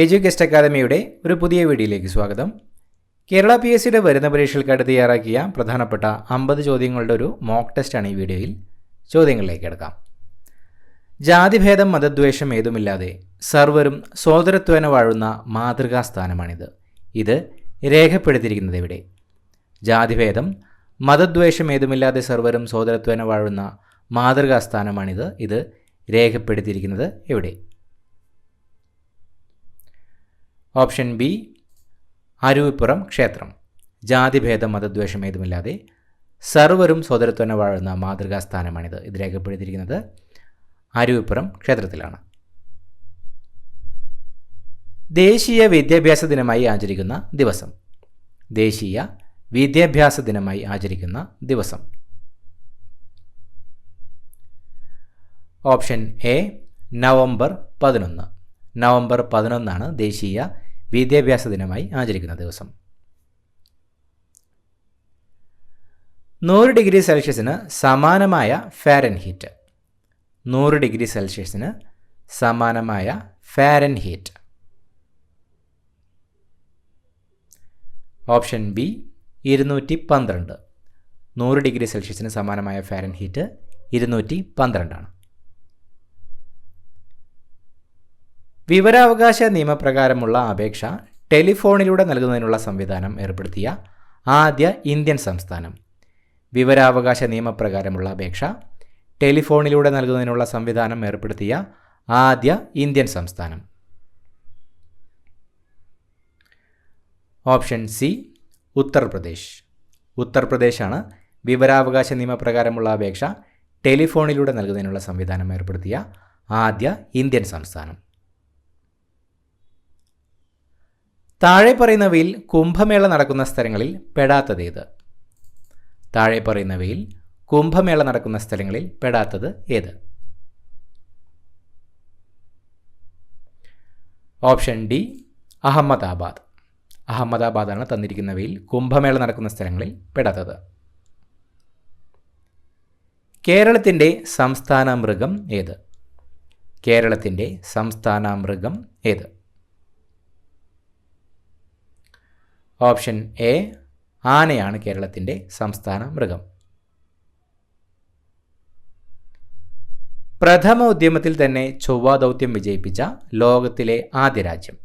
എഡ്യൂകെസ്റ്റ് അക്കാദമിയുടെ ഒരു പുതിയ വീഡിയോയിലേക്ക് സ്വാഗതം. കേരള PSCയുടെ വരുന്ന പരീക്ഷകൾക്കായിട്ട് തയ്യാറാക്കിയ പ്രധാനപ്പെട്ട 50 ചോദ്യങ്ങളുടെ ഒരു മോക്ക് ടെസ്റ്റാണ് ഈ വീഡിയോയിൽ. ചോദ്യങ്ങളിലേക്ക് കിടക്കാം. ജാതിഭേദം മതദ്വേഷം ഏതുമില്ലാതെ സർവരും സോദരത്വേന വാഴുന്ന മാതൃകാ സ്ഥാനമാണിത്. ഇത് രേഖപ്പെടുത്തിയിരിക്കുന്നത് എവിടെ? ജാതിഭേദം മതദ്വേഷം ഏതുമില്ലാതെ സർവരും സോദരത്വേന വാഴുന്ന മാതൃകാ സ്ഥാനമാണിത്. ഇത് രേഖപ്പെടുത്തിയിരിക്കുന്നത് എവിടെ? ഓപ്ഷൻ ബി, അരുവിപ്പുറം ക്ഷേത്രം. ജാതിഭേദം മതദ്വേഷം ഏതുമില്ലാതെ സർവരും സോദരത്വന വാഴുന്ന മാതൃകാ സ്ഥാനമാണിത്. ഇത് രേഖപ്പെടുത്തിയിരിക്കുന്നത് അരുവിപ്പുറം ക്ഷേത്രത്തിലാണ്. ദേശീയ വിദ്യാഭ്യാസ ദിനമായി ആചരിക്കുന്ന ദിവസം. ദേശീയ വിദ്യാഭ്യാസ ദിനമായി ആചരിക്കുന്ന ദിവസം. Option A, November 11. നവംബർ 11 ദേശീയ വിദ്യാഭ്യാസ ദിനമായി ആചരിക്കുന്ന ദിവസം. 100 ഡിഗ്രി സെൽഷ്യസിന് സമാനമായ ഫാരൻഹീറ്റ്. 100 ഡിഗ്രി സെൽഷ്യസിന് സമാനമായ ഫാരൻഹീറ്റ്. Option B, 212. 100 ഡിഗ്രി സെൽഷ്യസിന് സമാനമായ ഫാരൻഹീറ്റ് 212. വിവരാവകാശ നിയമപ്രകാരമുള്ള അപേക്ഷ ടെലിഫോണിലൂടെ നൽകുന്നതിനുള്ള സംവിധാനം ഏർപ്പെടുത്തിയ ആദ്യ ഇന്ത്യൻ സംസ്ഥാനം. വിവരാവകാശ നിയമപ്രകാരമുള്ള അപേക്ഷ ടെലിഫോണിലൂടെ നൽകുന്നതിനുള്ള സംവിധാനം ഏർപ്പെടുത്തിയ ആദ്യ ഇന്ത്യൻ സംസ്ഥാനം. Option C, Uttar Pradesh. ഉത്തർപ്രദേശാണ് വിവരാവകാശ നിയമപ്രകാരമുള്ള അപേക്ഷ ടെലിഫോണിലൂടെ നൽകുന്നതിനുള്ള സംവിധാനം ഏർപ്പെടുത്തിയ ആദ്യ ഇന്ത്യൻ സംസ്ഥാനം. താഴെ പറയുന്നവയിൽ കുംഭമേള നടക്കുന്ന സ്ഥലങ്ങളിൽ പെടാത്തതേത്? താഴെ പറയുന്നവയിൽ കുംഭമേള നടക്കുന്ന സ്ഥലങ്ങളിൽ പെടാത്തത് ഏത്? Option D, Ahmedabad. അഹമ്മദാബാദാണ് തന്നിരിക്കുന്നവയിൽ കുംഭമേള നടക്കുന്ന സ്ഥലങ്ങളിൽ പെടാത്തത്. കേരളത്തിൻ്റെ സംസ്ഥാന മൃഗം ഏത്? കേരളത്തിൻ്റെ സംസ്ഥാന മൃഗം ഏത്? ഓപ്ഷൻ എ, ആനയാണ് കേരളത്തിൻ്റെ സംസ്ഥാന മൃഗം. പ്രഥമ ഉദ്യമത്തിൽ തന്നെ ചൊവ്വ ദൗത്യം വിജയിപ്പിച്ച ലോകത്തിലെ ആദ്യ രാജ്യം.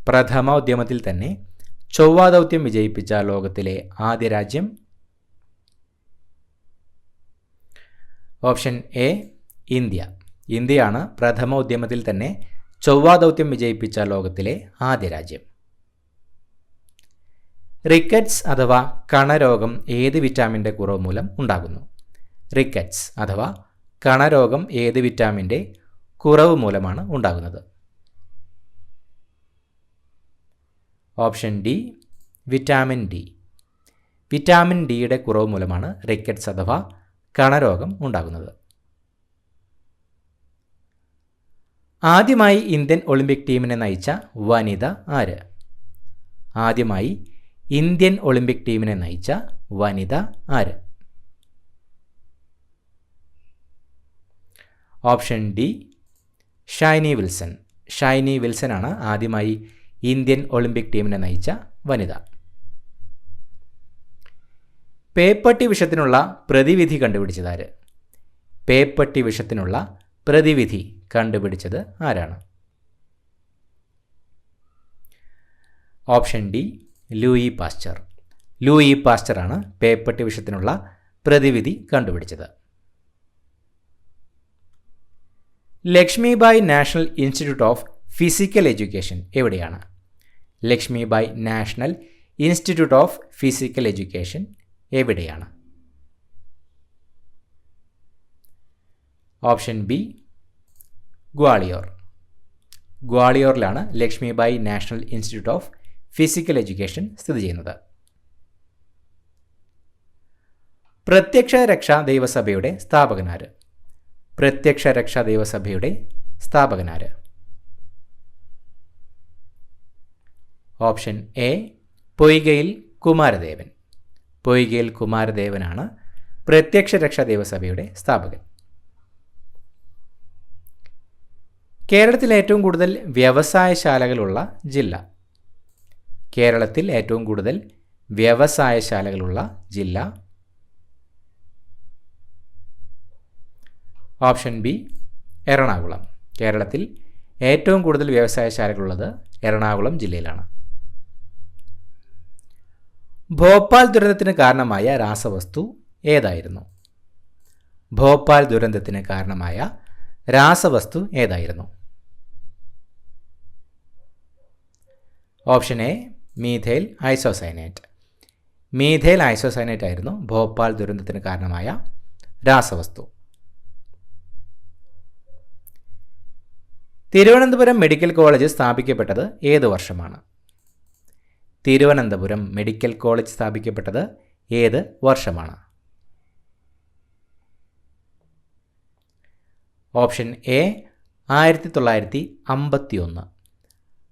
പ്രഥമ ഉദ്യമത്തിൽ തന്നെ ചൊവ്വ ദൗത്യം വിജയിപ്പിച്ച ലോകത്തിലെ ആദ്യ രാജ്യം. Option A, India. ഇന്ത്യയാണ് പ്രഥമ ഉദ്യമത്തിൽ തന്നെ ചൊവ്വ ദൗത്യം വിജയിപ്പിച്ച ലോകത്തിലെ ആദ്യ രാജ്യം. റിക്കറ്റ്സ് അഥവാ കണരോഗം ഏത് വിറ്റാമിൻ്റെ കുറവ് മൂലം ഉണ്ടാകുന്നു? റിക്കറ്റ്സ് അഥവാ കണരോഗം ഏത് വിറ്റാമിൻ്റെ കുറവ് മൂലമാണ് ഉണ്ടാകുന്നത്? Option D, vitamin D. Vitamin ഡിയുടെ കുറവ് മൂലമാണ് റിക്കറ്റ്സ് അഥവാ കണരോഗം ഉണ്ടാകുന്നത്. ആദ്യമായി ഇന്ത്യൻ ഒളിമ്പിക് ടീമിനെ നയിച്ച വനിത ആര്? ആദ്യമായി ഇന്ത്യൻ ഒളിമ്പിക് ടീമിനെ നയിച്ച വനിത ആര്? Option D, Shiny Wilson. ഷൈനി വിൽസൺ ആണ് ആദ്യമായി ഇന്ത്യൻ ഒളിമ്പിക് ടീമിനെ നയിച്ച വനിത. പേപ്പട്ടി വിഷത്തിനുള്ള പ്രതിവിധി കണ്ടുപിടിച്ചത് ആര്? പേപ്പട്ടി വിഷത്തിനുള്ള പ്രതിവിധി കണ്ടുപിടിച്ചത് ആരാണ്? Option D, Louis Pasteur. Louis പാസ്ചറാണ് പേപ്പട്ടി വിഷത്തിനുള്ള പ്രതിവിധി കണ്ടുപിടിച്ചത്. Lakshmibai national institute of physical education എവിടെയാണ്? Lakshmibai national institute of physical education എവിടെയാണ്? Option B, Gwalior. ഗ്വാളിയോറിലാണ് Lakshmibai national institute of physical education സ്ഥിതി ചെയ്യുന്നത്. പ്രത്യക്ഷ രക്ഷാ ദൈവസഭയുടെ സ്ഥാപകനാര്? പ്രത്യക്ഷ രക്ഷാ ദൈവസഭയുടെ സ്ഥാപകനാര്? ഓപ്ഷൻ എ, പൊയ്കയിൽ കുമാരദേവൻ. പൊയ്കയിൽ കുമാരദേവനാണ് പ്രത്യക്ഷ രക്ഷാ ദൈവസഭയുടെ സ്ഥാപകൻ. കേരളത്തിൽ ഏറ്റവും കൂടുതൽ വ്യവസായശാലകളുള്ള ജില്ല. കേരളത്തിൽ ഏറ്റവും കൂടുതൽ വ്യവസായശാലകളുള്ള ജില്ല. Option B Ernakulam. കേരളത്തിൽ ഏറ്റവും കൂടുതൽ വ്യവസായശാലകളുള്ളത് എറണാകുളം ജില്ലയിലാണ്. ഭോപ്പാൽ ദുരന്തത്തിന് കാരണമായ രാസവസ്തു ഏതായിരുന്നു? ഭോപ്പാൽ ദുരന്തത്തിന് കാരണമായ രാസവസ്തു ഏതായിരുന്നു? Option A methyl isocyanate. Methyl isocyanate ആയിരുന്നു ഭോപ്പാൽ ദുരന്തത്തിന് കാരണമായ രാസവസ്തു. തിരുവനന്തപുരം മെഡിക്കൽ കോളേജ് സ്ഥാപിക്കപ്പെട്ടത് ഏത് വർഷമാണ്? തിരുവനന്തപുരം മെഡിക്കൽ കോളേജ് സ്ഥാപിക്കപ്പെട്ടത് ഏത് വർഷമാണ്? Option A 1951.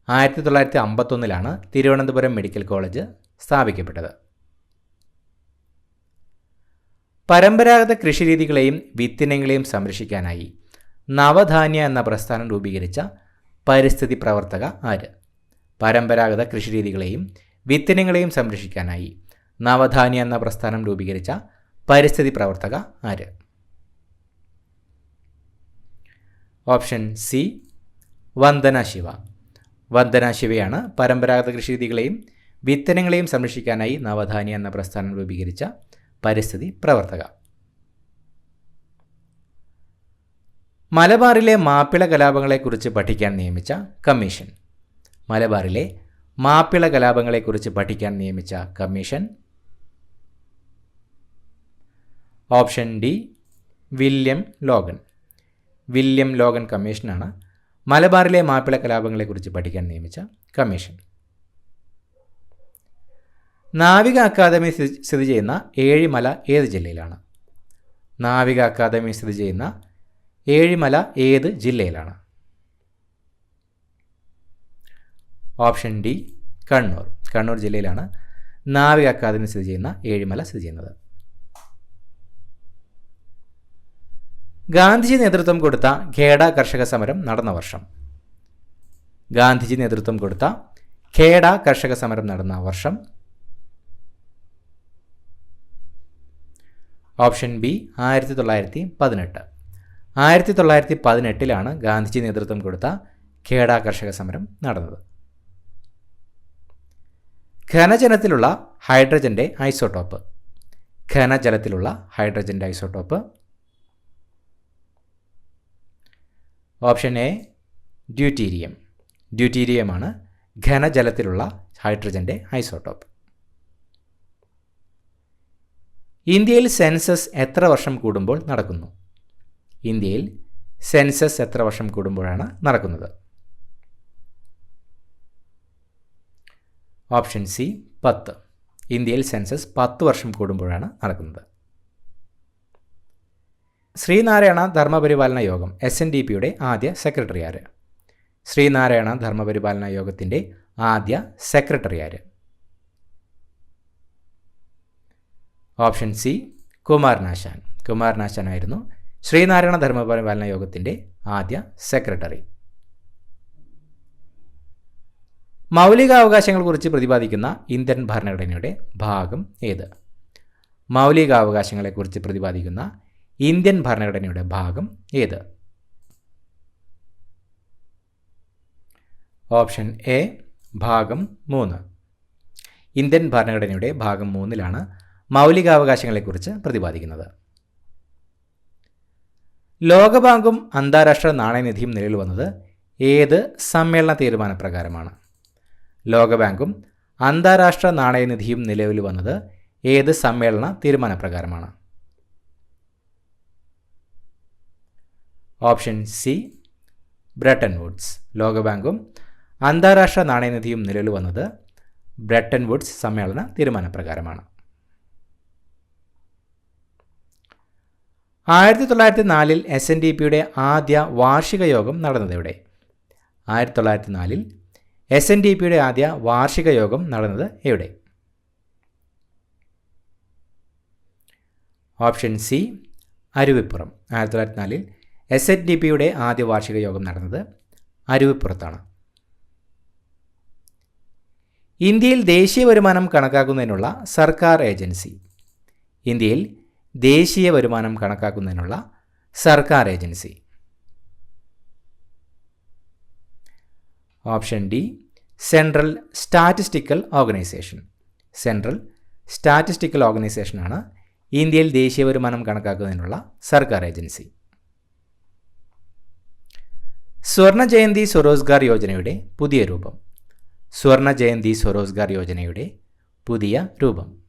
1951 Thiruvananthapuram medical college സ്ഥാപിക്കപ്പെട്ടത്. പരമ്പരാഗത കൃഷിരീതികളെയും വിത്തിനങ്ങളെയും സംരക്ഷിക്കാനായി നവധാന്യ എന്ന പ്രസ്ഥാനം രൂപീകരിച്ച പരിസ്ഥിതി പ്രവർത്തക ആര്? പരമ്പരാഗത കൃഷിരീതികളെയും വിത്തിനങ്ങളെയും സംരക്ഷിക്കാനായി നവധാന്യ എന്ന പ്രസ്ഥാനം രൂപീകരിച്ച പരിസ്ഥിതി പ്രവർത്തക ആര്? Option C Vandana Shiva. വന്ദന ശിവയാണ് പരമ്പരാഗത കൃഷിരീതികളെയും വിത്തനങ്ങളെയും സംരക്ഷിക്കാനായി നവധാന്യ എന്ന പ്രസ്ഥാനം രൂപീകരിച്ച പരിസ്ഥിതി പ്രവർത്തക. മലബാറിലെ മാപ്പിള കലാപങ്ങളെക്കുറിച്ച് പഠിക്കാൻ നിയമിച്ച കമ്മീഷൻ. മലബാറിലെ മാപ്പിള കലാപങ്ങളെക്കുറിച്ച് പഠിക്കാൻ നിയമിച്ച commission. Option D William Logan. William Logan കമ്മീഷനാണ് മലബാറിലെ മാപ്പിള കലാപങ്ങളെക്കുറിച്ച് പഠിക്കാൻ നിയമിച്ച കമ്മീഷൻ. നാവിക അക്കാദമി സ്ഥിതി ചെയ്യുന്ന ഏഴിമല ഏത് ജില്ലയിലാണ്? നാവിക അക്കാദമി സ്ഥിതി ചെയ്യുന്ന ഏഴിമല ഏത് ജില്ലയിലാണ്? Option D Kannur. കണ്ണൂർ ജില്ലയിലാണ് നാവിക അക്കാദമി സ്ഥിതി ചെയ്യുന്ന ഏഴിമല സ്ഥിതി ചെയ്യുന്നത്. ഗാന്ധിജി നേതൃത്വം കൊടുത്ത ഖേഡ കർഷക സമരം നടന്ന വർഷം. ഗാന്ധിജി നേതൃത്വം കൊടുത്ത ഖേഡ കർഷക സമരം നടന്ന വർഷം. Option B 1918. 1918 ഗാന്ധിജി നേതൃത്വം കൊടുത്ത ഖേഡ കർഷക സമരം നടന്നത്. ഘനജലത്തിലുള്ള ഹൈഡ്രജന്റെ ഐസോട്ടോപ്പ്. ഘനജലത്തിലുള്ള ഹൈഡ്രജന്റെ ഐസോട്ടോപ്പ്. Option A deuterium. ഡ്യൂട്ടീരിയമാണ് ഘനജലത്തിലുള്ള ഹൈഡ്രജന്റെ ഐസോട്ടോപ്പ്. ഇന്ത്യയിൽ സെൻസസ് എത്ര വർഷം കൂടുമ്പോൾ നടക്കുന്നു? ഇന്ത്യയിൽ സെൻസസ് എത്ര വർഷം കൂടുമ്പോഴാണ് നടക്കുന്നത്? Option C 10. ഇന്ത്യയിൽ സെൻസസ് 10 വർഷം കൂടുമ്പോഴാണ് നടക്കുന്നത്. ശ്രീനാരായണ ധർമ്മപരിപാലന യോഗം SNDPയുടെ ആദ്യ സെക്രട്ടറി ആര്? ശ്രീനാരായണ ധർമ്മപരിപാലന യോഗത്തിൻ്റെ ആദ്യ സെക്രട്ടറി ആര്? Option C Kumaranasan. കുമാരനാശാനായിരുന്നു ശ്രീനാരായണ ധർമ്മപരിപാലന യോഗത്തിൻ്റെ ആദ്യ സെക്രട്ടറി. മൗലികാവകാശങ്ങളെക്കുറിച്ച് പ്രതിപാദിക്കുന്ന ഇന്ത്യൻ ഭരണഘടനയുടെ ഭാഗം ഏത്? മൗലികാവകാശങ്ങളെക്കുറിച്ച് പ്രതിപാദിക്കുന്ന ഇന്ത്യൻ ഭരണഘടനയുടെ ഭാഗം ഏത്? ഓപ്ഷൻ എ ഭാഗം 3. ഇന്ത്യൻ ഭരണഘടനയുടെ ഭാഗം 3 മൗലികാവകാശങ്ങളെക്കുറിച്ച് പ്രതിപാദിക്കുന്നത്. ലോകബാങ്കും അന്താരാഷ്ട്ര നാണയനിധിയും നിലവിൽ വന്നത് ഏത് സമ്മേളന തീരുമാനപ്രകാരമാണ്? ലോകബാങ്കും അന്താരാഷ്ട്ര നാണയനിധിയും നിലവിൽ വന്നത് ഏത് സമ്മേളന തീരുമാനപ്രകാരമാണ്? Option C Bretton Woods. ലോകബാങ്കും അന്താരാഷ്ട്ര നാണയനിധിയും നിലവിൽ വന്നത് ബ്രെട്ടൻ വുഡ്സ് സമ്മേളന തീരുമാനപ്രകാരമാണ്. 1904 SNDPയുടെ ആദ്യ വാർഷിക യോഗം നടന്നതെവിടെ? 1904 SNDPയുടെ ആദ്യ വാർഷിക യോഗം നടന്നത് എവിടെ? Option C Aruvippuram. 1904 SNDPയുടെ ആദ്യ വാർഷിക യോഗം നടന്നത് അരുവിപ്പുറത്താണ്. ഇന്ത്യയിൽ ദേശീയ വരുമാനം കണക്കാക്കുന്നതിനുള്ള സർക്കാർ ഏജൻസി. ഇന്ത്യയിൽ ദേശീയ വരുമാനം കണക്കാക്കുന്നതിനുള്ള സർക്കാർ agency. Option D central statistical organisation. Central statistical ഓർഗനൈസേഷനാണ് ഇന്ത്യയിൽ ദേശീയ വരുമാനം കണക്കാക്കുന്നതിനുള്ള സർക്കാർ ഏജൻസി. സ്വർണ ജയന്തി സ്വരോസ്ഗാർ യോജനയുടെ പുതിയ രൂപം. സ്വർണ ജയന്തി സ്വരോസ്ഗാർ യോജനയുടെ പുതിയ രൂപം.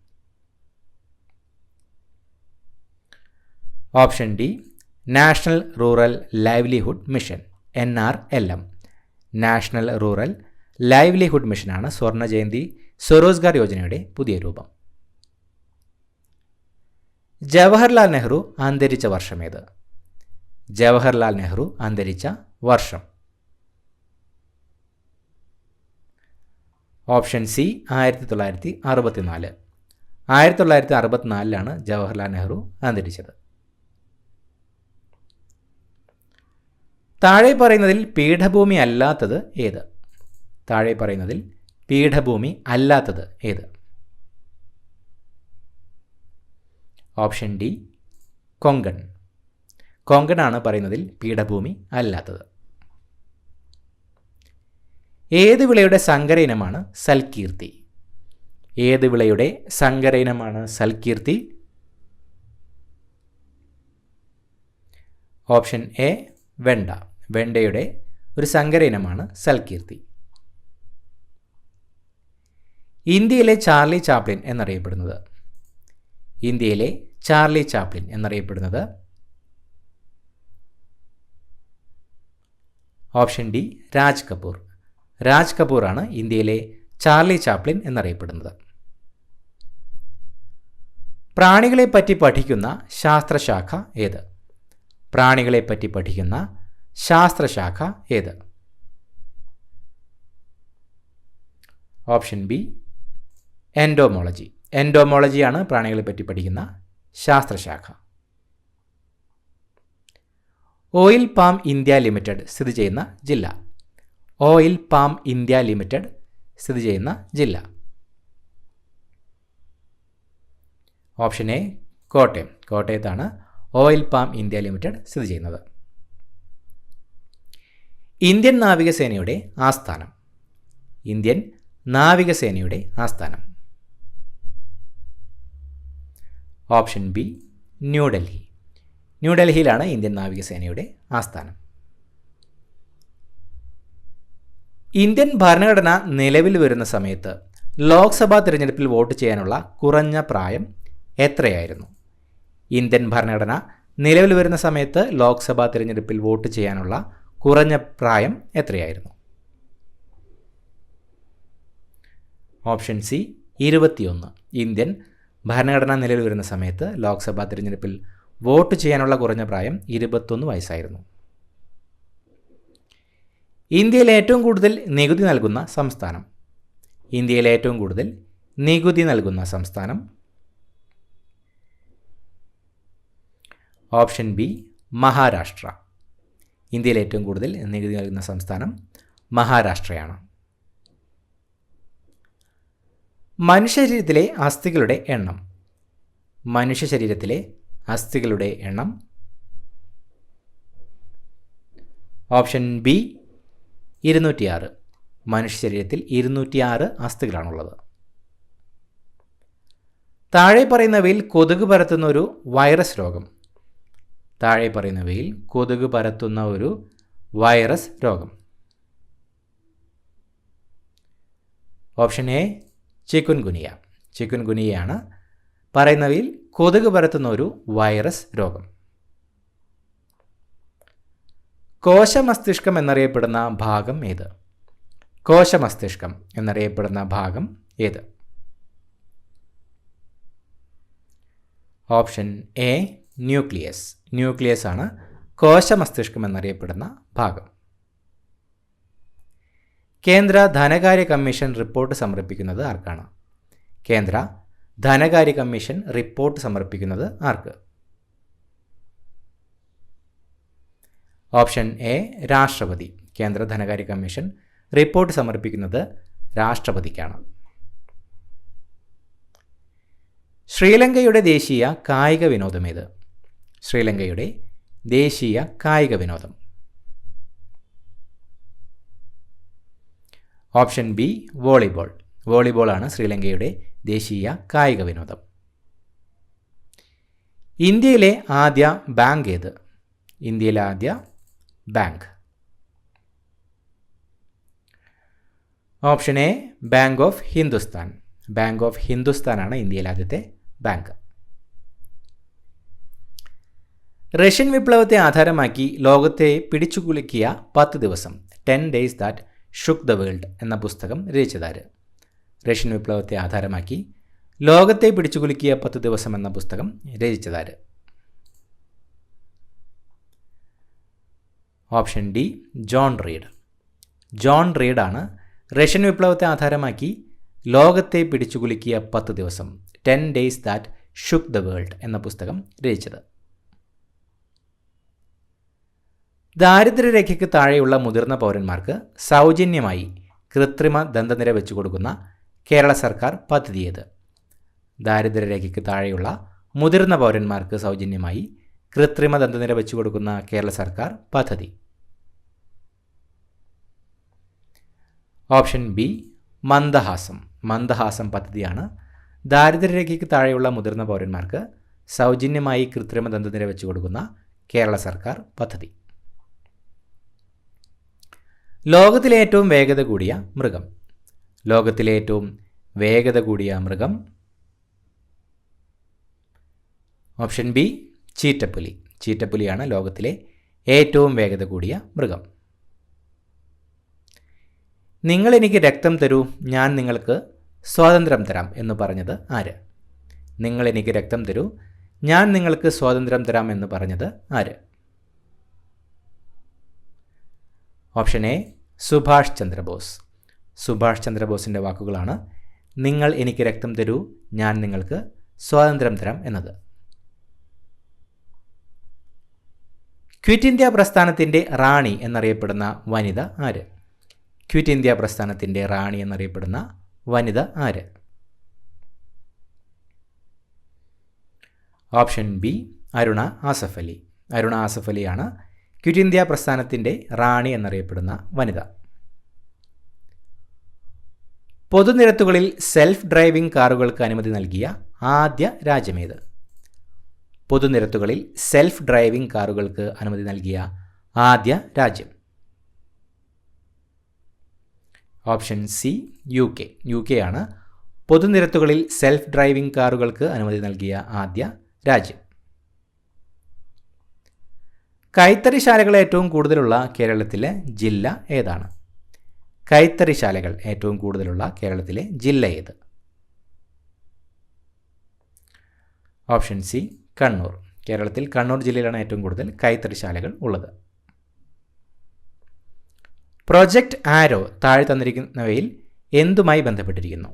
Option D national rural livelihood mission, NRLM. National rural livelihood മിഷനാണ് സ്വർണ ജയന്തി സ്വരോസ്ഗാർ യോജനയുടെ പുതിയ രൂപം. ജവഹർലാൽ നെഹ്റു അന്തരിച്ച വർഷമേത്? ജവഹർലാൽ നെഹ്റു അന്തരിച്ച വർഷം. Option C 1964. 1964 ജവഹർലാൽ നെഹ്റു അന്തരിച്ചത്. താഴെ പറയുന്നതിൽ പീഠഭൂമി അല്ലാത്തത് ഏത്? താഴെ പറയുന്നതിൽ പീഠഭൂമി അല്ലാത്തത് ഏത്? Option D Konkan. കൊങ്കണാണ് പറയുന്നതിൽ പീഠഭൂമി അല്ലാത്തത്. ഏത് വിളയുടെ സങ്കര ഇനമാണ് സൽകീർത്തി? ഏത് വിളയുടെ സങ്കര ഇനമാണ് സൽകീർത്തി? ഓപ്ഷൻ എ വെണ്ട. വെണ്ടയുടെ ഒരു സങ്കര ഇനമാണ് സൽകീർത്തി. ഇന്ത്യയിലെ ചാർലി ചാപ്ലിൻ എന്നറിയപ്പെടുന്നത്? ഇന്ത്യയിലെ ചാർലി ചാപ്ലിൻ എന്നറിയപ്പെടുന്നത്? Option D Raj Kapoor. രാജ് കപൂറാണ് ഇന്ത്യയിലെ ചാർലി ചാപ്ലിൻ എന്നറിയപ്പെടുന്നത്. പ്രാണികളെപ്പറ്റി പഠിക്കുന്ന ശാസ്ത്രശാഖ ഏത്? പ്രാണികളെപ്പറ്റി പഠിക്കുന്ന ശാസ്ത്രശാഖ ഏത്? Option B entomology. എൻഡോമോളജിയാണ് പ്രാണികളെപ്പറ്റി പഠിക്കുന്ന ശാസ്ത്രശാഖ. ഓയിൽ പാം ഇന്ത്യ ലിമിറ്റഡ് സ്ഥിതി ചെയ്യുന്ന ജില്ല. ഓയിൽ പാം ഇന്ത്യ ലിമിറ്റഡ് സ്ഥിതി ചെയ്യുന്ന ജില്ല. Option A Kottayam. കോട്ടയത്താണ് ഓയിൽ പാം ഇന്ത്യ ലിമിറ്റഡ് സ്ഥിതി ചെയ്യുന്നത്. ഇന്ത്യൻ നാവികസേനയുടെ ആസ്ഥാനം. ഇന്ത്യൻ നാവികസേനയുടെ ആസ്ഥാനം. Option B New Delhi. ന്യൂഡൽഹിയിലാണ് ഇന്ത്യൻ നാവികസേനയുടെ ആസ്ഥാനം. ഇന്ത്യൻ ഭരണഘടന നിലവിൽ വരുന്ന സമയത്ത് ലോക്സഭാ തിരഞ്ഞെടുപ്പിൽ വോട്ട് ചെയ്യാനുള്ള കുറഞ്ഞ പ്രായം എത്രയായിരുന്നു? ഇന്ത്യൻ ഭരണഘടന നിലവിൽ വരുന്ന സമയത്ത് ലോക്സഭാ തിരഞ്ഞെടുപ്പിൽ വോട്ട് ചെയ്യാനുള്ള കുറഞ്ഞ പ്രായം എത്രയായിരുന്നു? Option C 21. ഇന്ത്യൻ ഭരണഘടന നിലവിൽ വരുന്ന സമയത്ത് ലോക്സഭാ തിരഞ്ഞെടുപ്പിൽ വോട്ട് ചെയ്യാനുള്ള കുറഞ്ഞ പ്രായം 21 വയസ്സായിരുന്നു. ഇന്ത്യയിൽ ഏറ്റവും കൂടുതൽ നികുതി നൽകുന്ന സംസ്ഥാനം. ഇന്ത്യയിൽ ഏറ്റവും കൂടുതൽ നികുതി നൽകുന്ന സംസ്ഥാനം. Option B Maharashtra. ഇന്ത്യയിൽ ഏറ്റവും കൂടുതൽ നികുതി നൽകുന്ന സംസ്ഥാനം മഹാരാഷ്ട്രയാണ്. മനുഷ്യ ശരീരത്തിലെ അസ്ഥികളുടെ എണ്ണം. മനുഷ്യ ശരീരത്തിലെ അസ്ഥികളുടെ എണ്ണം. Option B 206. മനുഷ്യ ശരീരത്തിൽ 206 അസ്ഥികളാണുള്ളത്. താഴെ പറയുന്നവയിൽ കൊതുക് പരത്തുന്ന ഒരു വൈറസ് രോഗം. താഴെ പറയുന്നവയിൽ കൊതുക് പരത്തുന്ന ഒരു വൈറസ് രോഗം. Option A chikungunya. ചിക്കുൻഗുനിയയാണ് പറയുന്നവയിൽ കൊതുക് പരത്തുന്ന ഒരു വൈറസ് രോഗം. കോശമസ്തിഷ്കം എന്നറിയപ്പെടുന്ന ഭാഗം ഏത്? കോശമസ്തിഷ്കം എന്നറിയപ്പെടുന്ന ഭാഗം ഏത്? Option A nucleus. ന്യൂക്ലിയസ് ആണ് കോശമസ്തിഷ്കം എന്നറിയപ്പെടുന്ന ഭാഗം. കേന്ദ്ര ധനകാര്യ കമ്മീഷൻ റിപ്പോർട്ട് സമർപ്പിക്കുന്നത് ആർക്കാണ്? കേന്ദ്ര ധനകാര്യ കമ്മീഷൻ റിപ്പോർട്ട് സമർപ്പിക്കുന്നത് ആർക്ക്? ഓപ്ഷൻ എ രാഷ്ട്രപതി. കേന്ദ്ര ധനകാര്യ കമ്മീഷൻ റിപ്പോർട്ട് സമർപ്പിക്കുന്നത് രാഷ്ട്രപതിക്കാണ്. ശ്രീലങ്കയുടെ ദേശീയ കായിക വിനോദമേത്? ശ്രീലങ്കയുടെ ദേശീയ കായിക വിനോദം. Option B volleyball. വോളിബോളാണ് ശ്രീലങ്കയുടെ ദേശീയ കായിക വിനോദം. ഇന്ത്യയിലെ ആദ്യ ബാങ്ക് ഏത്? ഇന്ത്യയിലെ ആദ്യ bank. Option A bank of Hindustan. Bank of ഹിന്ദുസ്ഥാനാണ് ഇന്ത്യയിലെ ആദ്യത്തെ ബാങ്ക്. റഷ്യൻ വിപ്ലവത്തെ ആധാരമാക്കി ലോകത്തെ പിടിച്ചുകുലുക്കിയ 10 ദിവസം 10 days that shook the world എന്ന പുസ്തകം രചിച്ചതാര്? റഷ്യൻ വിപ്ലവത്തെ ആധാരമാക്കി ലോകത്തെ പിടിച്ചുകുലുക്കിയ 10 ദിവസം എന്ന പുസ്തകം രചിച്ചതാര്? Option D John Reed. John റീഡാണ് റഷ്യൻ വിപ്ലവത്തെ ആധാരമാക്കി ലോകത്തെ പിടിച്ചുകുലുക്കിയ 10 ദിവസം 10 days that shook the world എന്ന പുസ്തകം രചിച്ചത്. ദാരിദ്ര്യരേഖയ്ക്ക് താഴെയുള്ള മുതിർന്ന പൗരന്മാർക്ക് സൗജന്യമായി കൃത്രിമ ദന്തനിര വെച്ചു കൊടുക്കുന്ന കേരള സർക്കാർ പദ്ധതി ഏത്? ദാരിദ്ര്യരേഖയ്ക്ക് താഴെയുള്ള മുതിർന്ന പൗരന്മാർക്ക് സൗജന്യമായി കൃത്രിമ ദന്തനിര വെച്ചു കൊടുക്കുന്ന കേരള സർക്കാർ പദ്ധതി. ഓപ്ഷൻ ബി മന്ദഹാസം. മന്ദഹാസം പദ്ധതിയാണ് ദാരിദ്ര്യരേഖയ്ക്ക് താഴെയുള്ള മുതിർന്ന പൗരന്മാർക്ക് സൗജന്യമായി കൃത്രിമ ദന്തനിര വെച്ചു കൊടുക്കുന്ന കേരള സർക്കാർ പദ്ധതി. ലോകത്തിലെ ഏറ്റവും വേഗത കൂടിയ മൃഗം. ലോകത്തിലെ ഏറ്റവും വേഗത കൂടിയ മൃഗം. Option B ചീറ്റപ്പുലി. ചീറ്റപ്പുലിയാണ് ലോകത്തിലെ ഏറ്റവും വേഗത കൂടിയ മൃഗം. നിങ്ങൾ എനിക്ക് രക്തം തരൂ, ഞാൻ നിങ്ങൾക്ക് സ്വാതന്ത്ര്യം തരാം എന്ന് പറഞ്ഞത് ആര്? നിങ്ങൾ എനിക്ക് രക്തം തരൂ, ഞാൻ നിങ്ങൾക്ക് സ്വാതന്ത്ര്യം തരാം എന്ന് പറഞ്ഞത് ആര്? Option A Subhash Chandrabose. സുഭാഷ് ചന്ദ്രബോസിൻ്റെ വാക്കുകളാണ് നിങ്ങൾ എനിക്ക് രക്തം തരൂ, ഞാൻ നിങ്ങൾക്ക് സ്വാതന്ത്ര്യം തരാം എന്നത്. ക്വിറ്റ് ഇന്ത്യ പ്രസ്ഥാനത്തിൻ്റെ റാണി എന്നറിയപ്പെടുന്ന വനിത ആര്? ക്വിറ്റ് ഇന്ത്യ പ്രസ്ഥാനത്തിൻ്റെ റാണി എന്നറിയപ്പെടുന്ന വനിത ആര്? Option B Aruna Asaf Ali. അരുണ ആസഫ് അലിയാണ് ക്വിറ്റ് ഇന്ത്യ പ്രസ്ഥാനത്തിൻ്റെ റാണി എന്നറിയപ്പെടുന്ന വനിത. പൊതുനിരത്തുകളിൽ സെൽഫ് ഡ്രൈവിംഗ് കാറുകൾക്ക് അനുമതി നൽകിയ ആദ്യ രാജ്യമേത്? പൊതുനിരത്തുകളിൽ സെൽഫ് ഡ്രൈവിംഗ് കാറുകൾക്ക് അനുമതി നൽകിയ ആദ്യ രാജ്യം. Option C UK. UK ആണ് പൊതുനിരത്തുകളിൽ സെൽഫ് ഡ്രൈവിംഗ് കാറുകൾക്ക് അനുമതി നൽകിയ ആദ്യ രാജ്യം. കൈത്തറിശാലകൾ ഏറ്റവും കൂടുതലുള്ള കേരളത്തിലെ ജില്ല ഏതാണ്? കൈത്തറിശാലകൾ ഏറ്റവും കൂടുതലുള്ള കേരളത്തിലെ ജില്ല ഏത്? Option C Kannur. കേരളത്തിൽ കണ്ണൂർ ജില്ലയിലാണ് ഏറ്റവും കൂടുതൽ കൈത്തറിശാലകൾ ഉള്ളത്. പ്രോജക്റ്റ് ആരോ താഴെ തന്നിരിക്കുന്നവയിൽ എന്തുമായി ബന്ധപ്പെട്ടിരിക്കുന്നു?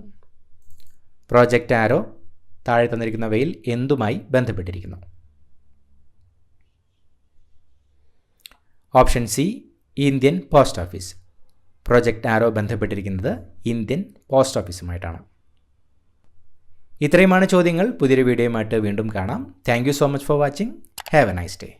പ്രോജക്റ്റ് ആരോ താഴെ തന്നിരിക്കുന്നവയിൽ എന്തുമായി ബന്ധപ്പെട്ടിരിക്കുന്നു? Option C Indian post office. Project arrow ബന്ധപ്പെട്ടിരിക്കുന്നത് ഇന്ത്യൻ പോസ്റ്റ് ഓഫീസുമായിട്ടാണ്. ഇത്രയുമാണ് ചോദ്യങ്ങൾ. പുതിയൊരു വീഡിയോയുമായിട്ട് വീണ്ടും കാണാം. Thank you so much for watching. Have A nice day.